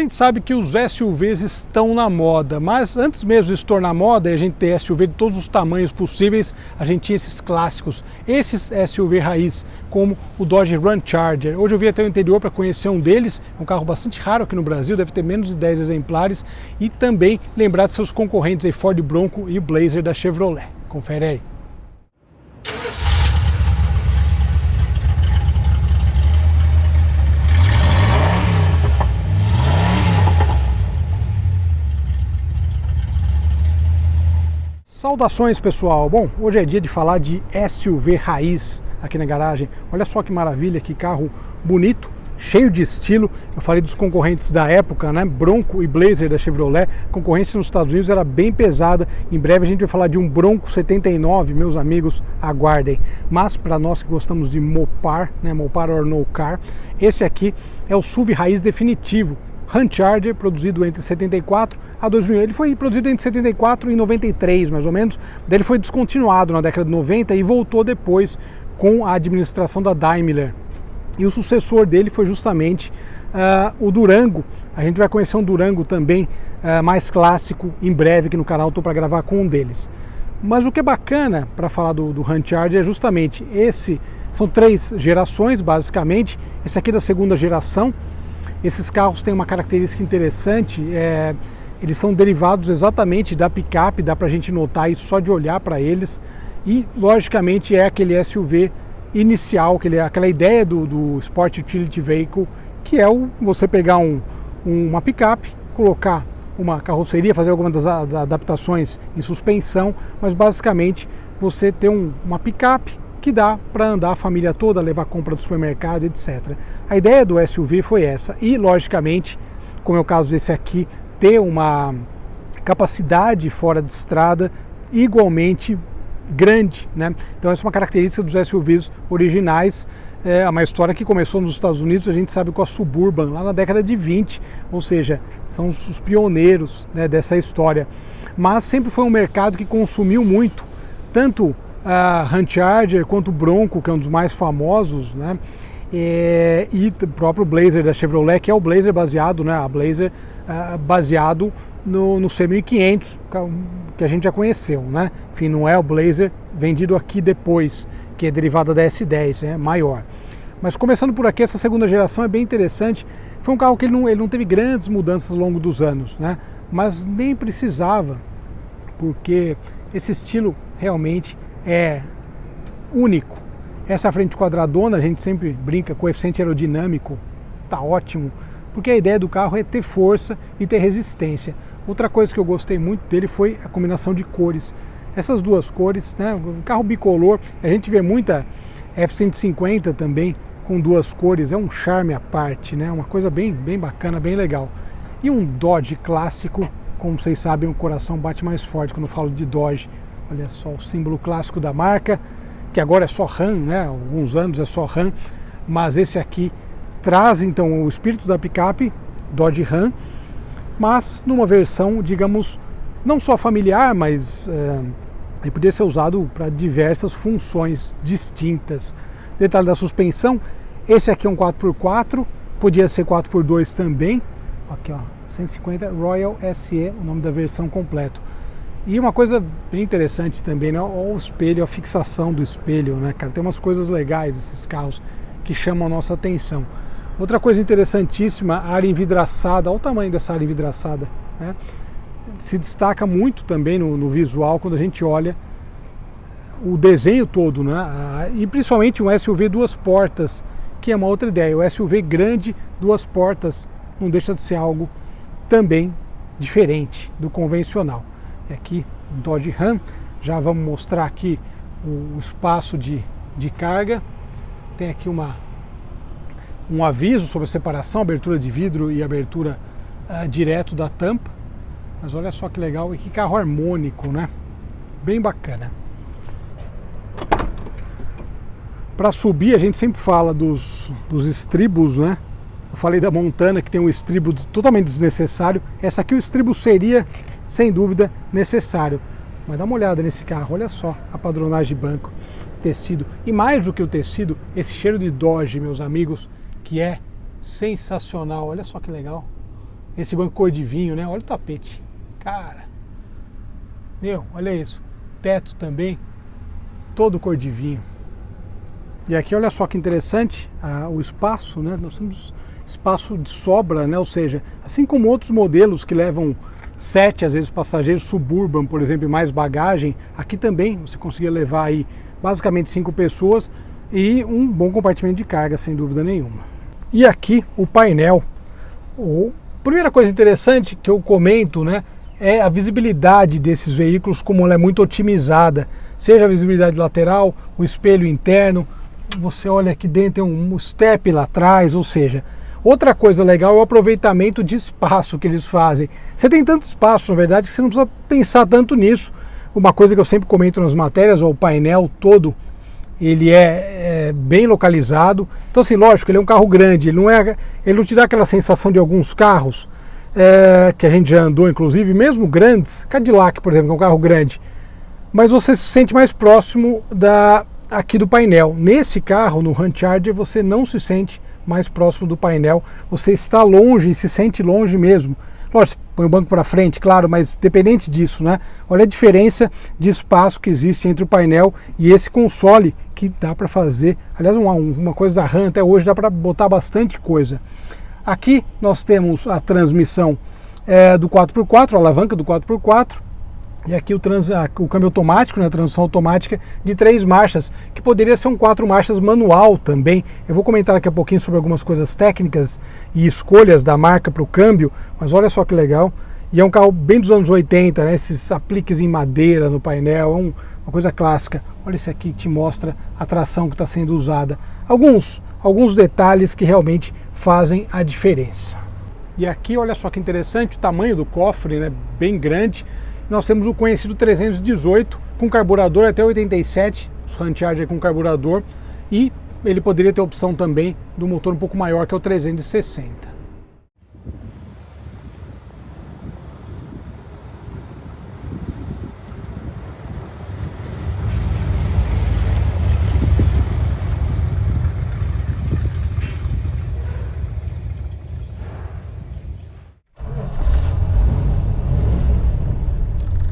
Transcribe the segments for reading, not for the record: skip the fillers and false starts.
gente sabe que os SUVs estão na moda, mas antes mesmo de se tornar moda e a gente ter SUV de todos os tamanhos possíveis, a gente tinha esses clássicos, esses SUV raiz, como o Dodge Ram Charger. Hoje eu vim até o interior para conhecer um deles, é um carro bastante raro aqui no Brasil, deve ter menos de 10 exemplares, e também lembrar de seus concorrentes aí, Ford Bronco e Blazer da Chevrolet. Confere aí. Saudações, pessoal! Bom, hoje é dia de falar de SUV raiz aqui na garagem. Olha só que maravilha, que carro bonito, cheio de estilo. Eu falei dos concorrentes da época, né? Bronco e Blazer da Chevrolet. A concorrência nos Estados Unidos era bem pesada. Em breve a gente vai falar de um Bronco 79, meus amigos, aguardem. Mas para nós que gostamos de Mopar, né? Mopar or no car, esse aqui é o SUV raiz definitivo. Ram Charger, produzido entre 74 a 2000. Ele foi produzido entre 74 e 93, mais ou menos. Daí ele foi descontinuado na década de 90 e voltou depois com a administração da Daimler. E o sucessor dele foi justamente o Durango. A gente vai conhecer um Durango também mais clássico em breve aqui no canal. Estou para gravar com um deles. Mas o que é bacana para falar do Ram Charger é justamente esse. São 3 gerações, basicamente. Esse aqui é da segunda geração. Esses carros têm uma característica interessante, eles são derivados exatamente da picape, dá para a gente notar isso só de olhar para eles, e logicamente é aquele SUV inicial, aquela ideia do Sport Utility Vehicle, que é você pegar uma picape, colocar uma carroceria, fazer algumas das adaptações em suspensão, mas basicamente você ter uma picape que dá para andar a família toda, levar compra do supermercado, etc. A ideia do SUV foi essa e, logicamente, como é o caso desse aqui, ter uma capacidade fora de estrada igualmente grande, né? Então essa é uma característica dos SUVs originais, é uma história que começou nos Estados Unidos, a gente sabe com a Suburban, lá na década de 20, ou seja, são os pioneiros, né, dessa história. Mas sempre foi um mercado que consumiu muito, tanto a Ram Charger quanto o Bronco, que é um dos mais famosos, né? E o próprio Blazer da Chevrolet, que é o Blazer baseado, né? A Blazer baseado no C1500, que a gente já conheceu, né? Enfim, não é o Blazer vendido aqui depois, que é derivada da S10, né? Maior. Mas começando por aqui, essa segunda geração é bem interessante. Foi um carro que ele não teve grandes mudanças ao longo dos anos, né? Mas nem precisava, porque esse estilo realmente é único. Essa frente quadradona, a gente sempre brinca, coeficiente aerodinâmico, tá ótimo, porque a ideia do carro é ter força e ter resistência. Outra coisa que eu gostei muito dele foi a combinação de cores. Essas duas cores, né, o carro bicolor, a gente vê muita F-150 também com duas cores, é um charme à parte, né, uma coisa bem bacana, bem legal. E um Dodge clássico, como vocês sabem, o coração bate mais forte quando eu falo de Dodge. Olha só o símbolo clássico da marca, que agora é só Ram, né? Há alguns anos é só Ram, mas esse aqui traz então o espírito da picape, Dodge Ram, mas numa versão, digamos, não só familiar, mas ele poderia ser usado para diversas funções distintas. Detalhe da suspensão, esse aqui é um 4x4, podia ser 4x2 também, aqui ó, 150 Royal SE, o nome da versão completo. E uma coisa bem interessante também, né? O espelho, a fixação do espelho, né, cara? Tem umas coisas legais esses carros que chamam a nossa atenção. Outra coisa interessantíssima, a área envidraçada, olha o tamanho dessa área envidraçada, né? Se destaca muito também no visual quando a gente olha o desenho todo, né? E principalmente um SUV duas portas, que é uma outra ideia. O SUV grande, duas portas, não deixa de ser algo também diferente do convencional. E aqui Dodge Ram, já vamos mostrar aqui o espaço de carga. Tem aqui um aviso sobre a separação, abertura de vidro e abertura direto da tampa. Mas olha só que legal e que carro harmônico, né? Bem bacana. Para subir, a gente sempre fala dos estribos, né? Eu falei da Montana, que tem um estribo totalmente desnecessário. Essa aqui o estribo seria, sem dúvida, necessário. Mas dá uma olhada nesse carro, olha só a padronagem de banco, tecido. E mais do que o tecido, esse cheiro de Dodge, meus amigos, que é sensacional. Olha só que legal. esse banco cor de vinho, né? Olha o tapete, cara, meu, olha isso, teto também, todo cor de vinho. E aqui olha só que interessante, o espaço, né? Nós temos espaço de sobra, né? Ou seja, assim como outros modelos que levam 7, às vezes, passageiros, Suburban, por exemplo, e mais bagagem, aqui também você conseguia levar aí basicamente 5 pessoas e um bom compartimento de carga, sem dúvida nenhuma. E aqui o painel. Primeira coisa interessante que eu comento, né, é a visibilidade desses veículos, como ela é muito otimizada, seja a visibilidade lateral, o espelho interno. Você olha aqui dentro, tem um step lá atrás, ou seja, outra coisa legal é o aproveitamento de espaço que eles fazem. Você tem tanto espaço, na verdade, que você não precisa pensar tanto nisso. Uma coisa que eu sempre comento nas matérias, o painel todo, ele é bem localizado. Então, assim, lógico, ele é um carro grande, ele não te dá aquela sensação de alguns carros que a gente já andou, inclusive, mesmo grandes, Cadillac, por exemplo, que é um carro grande, mas você se sente mais próximo aqui do painel. Nesse carro, no Ram Charger, você não se sente mais próximo do painel, você está longe e se sente longe mesmo. Lógico, põe o banco para frente, claro, mas dependente disso, né? Olha a diferença de espaço que existe entre o painel e esse console que dá para fazer. Aliás, uma coisa da Ram, até hoje dá para botar bastante coisa. Aqui nós temos a transmissão do 4x4, a alavanca do 4x4. E aqui o câmbio automático, né, a transmissão automática de 3 marchas, que poderia ser um 4 marchas manual também. Eu vou comentar daqui a pouquinho sobre algumas coisas técnicas e escolhas da marca para o câmbio, mas olha só que legal. E é um carro bem dos anos 80, né, esses apliques em madeira no painel, é uma coisa clássica. Olha esse aqui que te mostra a tração que está sendo usada. Alguns detalhes que realmente fazem a diferença. E aqui olha só que interessante, o tamanho do cofre, né, bem grande. Nós temos o conhecido 318 com carburador até 87, os Ram Charger com carburador, e ele poderia ter a opção também do motor um pouco maior, que é o 360.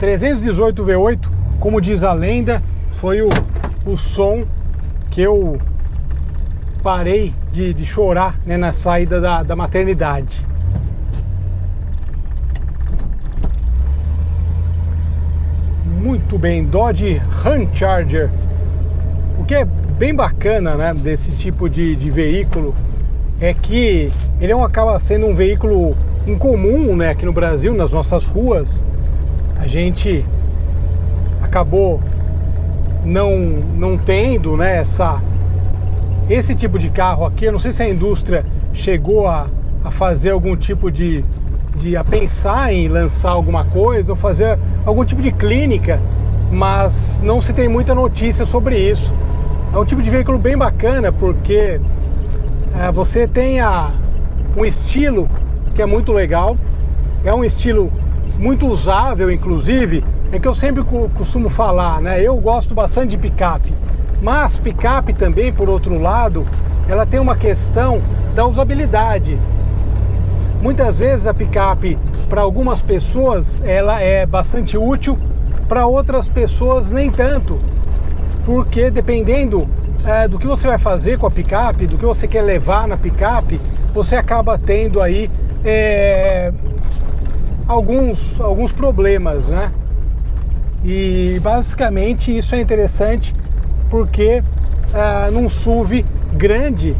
.318 V8, como diz a lenda, foi o som que eu parei de chorar, né, na saída da maternidade. Muito bem, Dodge Ram Charger. O que é bem bacana, né, desse tipo de veículo é que ele acaba sendo um veículo incomum, né, aqui no Brasil, nas nossas ruas. A gente acabou não tendo, né, esse tipo de carro aqui. Eu não sei se a indústria chegou a fazer algum tipo a pensar em lançar alguma coisa ou fazer algum tipo de clínica, mas não se tem muita notícia sobre isso. É um tipo de veículo bem bacana porque você tem um estilo que é muito legal, é um estilo muito usável, inclusive. É que eu sempre costumo falar, né? Eu gosto bastante de picape, mas picape também, por outro lado, ela tem uma questão da usabilidade. Muitas vezes a picape, para algumas pessoas, ela é bastante útil, para outras pessoas nem tanto, porque dependendo do que você vai fazer com a picape, do que você quer levar na picape, você acaba tendo aí alguns problemas, né? E basicamente isso é interessante porque num SUV grande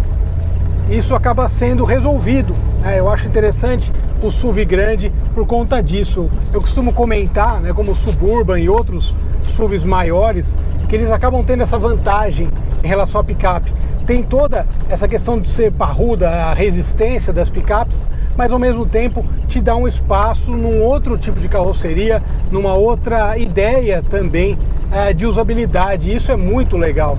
isso acaba sendo resolvido. Eu acho interessante o SUV grande por conta disso. Eu costumo comentar, né, como o Suburban e outros SUVs maiores, que eles acabam tendo essa vantagem em relação à picape. Tem toda essa questão de ser parruda, a resistência das picapes, mas ao mesmo tempo te dá um espaço num outro tipo de carroceria, numa outra ideia também de usabilidade. Isso é muito legal.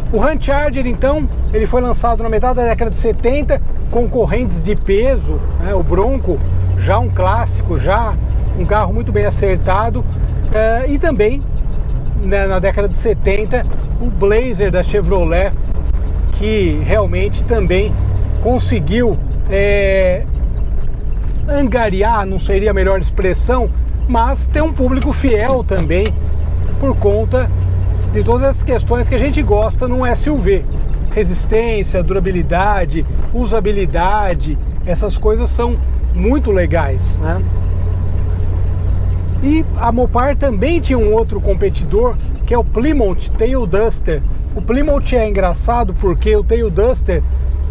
O O Ram Charger, então, ele foi lançado na metade da década de 70, com correntes de peso, né? O Bronco, já um clássico, já um carro muito bem acertado, e também, né, na década de 70, o Blazer da Chevrolet, que realmente também conseguiu angariar, não seria a melhor expressão, mas ter um público fiel também, por conta de todas as questões que a gente gosta num SUV. Resistência, durabilidade, usabilidade, essas coisas são muito legais, né? E a Mopar também tinha um outro competidor, que é o Plymouth Tail Duster. O Plymouth é engraçado porque o Tail Duster,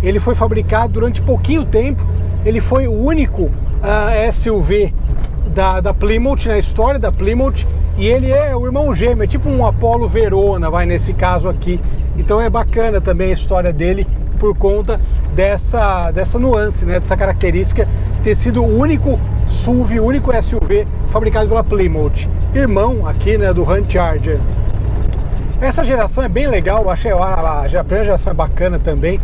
ele foi fabricado durante pouquinho tempo, ele foi o único SUV da Plymouth, na história da Plymouth, e ele é o irmão gêmeo, é tipo um Apollo Verona, vai nesse caso aqui. Então é bacana também a história dele por conta dessa nuance, né, dessa característica, ter sido o único SUV, o único SUV fabricado pela Plymouth, irmão aqui, né, do Ram Charger. Essa geração é bem legal, eu achei a primeira geração é bacana também,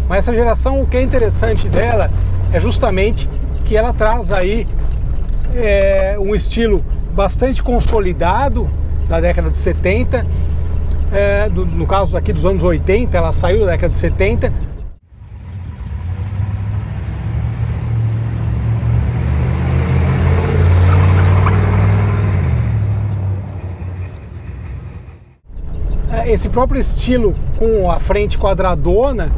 mas essa geração, o que é interessante dela é justamente que ela traz aí um estilo bastante consolidado da década de 70, no caso aqui dos anos 80, ela saiu da década de 70. Esse próprio estilo com a frente quadradona,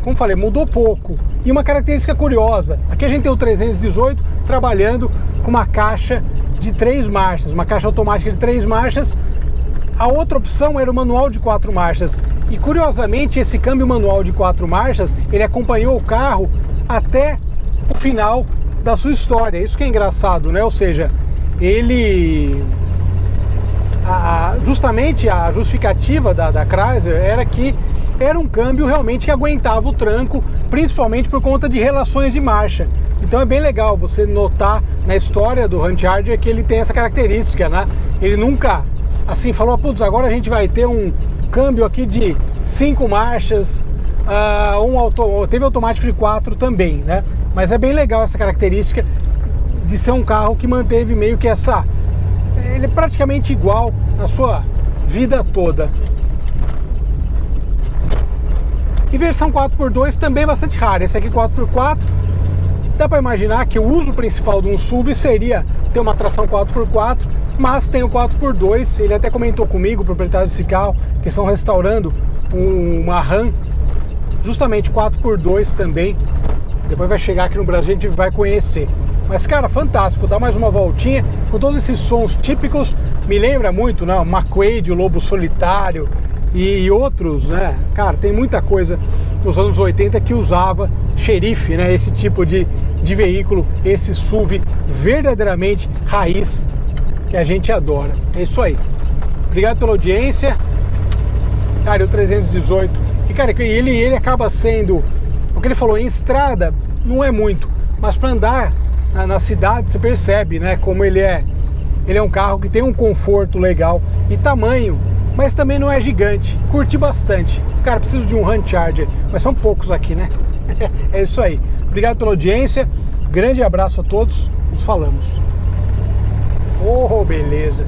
como falei, mudou pouco. E uma característica curiosa, aqui a gente tem o 318 trabalhando com uma caixa de 3 marchas, uma caixa automática de 3 marchas. A outra opção era o manual de 4 marchas. E curiosamente, esse câmbio manual de 4 marchas, ele acompanhou o carro até o final da sua história. Isso que é engraçado, né? Ou seja, ele... justamente a justificativa da Chrysler era que era um câmbio realmente que aguentava o tranco, principalmente por conta de relações de marcha. Então é bem legal você notar na história do Ram Charger que ele tem essa característica, né? Ele nunca, assim, falou, putz, agora a gente vai ter um câmbio aqui de 5 marchas, teve automático de 4 também, né? Mas é bem legal essa característica de ser um carro que manteve meio que ele é praticamente igual na sua vida toda. E versão 4x2 também é bastante rara. Esse aqui 4x4, dá para imaginar que o uso principal de um SUV seria ter uma tração 4x4, mas tem o 4x2, ele até comentou comigo, o proprietário desse carro, que estão restaurando uma Ram, justamente 4x2 também. Depois vai chegar aqui no Brasil, a gente vai conhecer. Mas, cara, fantástico, dá mais uma voltinha com todos esses sons típicos. Me lembra muito, né, o McQuade, o Lobo Solitário e outros, né? Cara, tem muita coisa nos anos 80 que usava xerife, né? Esse tipo de veículo, esse SUV verdadeiramente raiz que a gente adora. É isso aí. Obrigado pela audiência. Cara, o 318. E, cara, ele acaba sendo... O que ele falou, em estrada não é muito, mas para andar na cidade você percebe, né, como ele é um carro que tem um conforto legal e tamanho, mas também não é gigante. Curti bastante. Cara, preciso de um Ram Charger, mas são poucos aqui, né? É isso aí. Obrigado pela audiência. Grande abraço a todos. Nos falamos. Oh, beleza.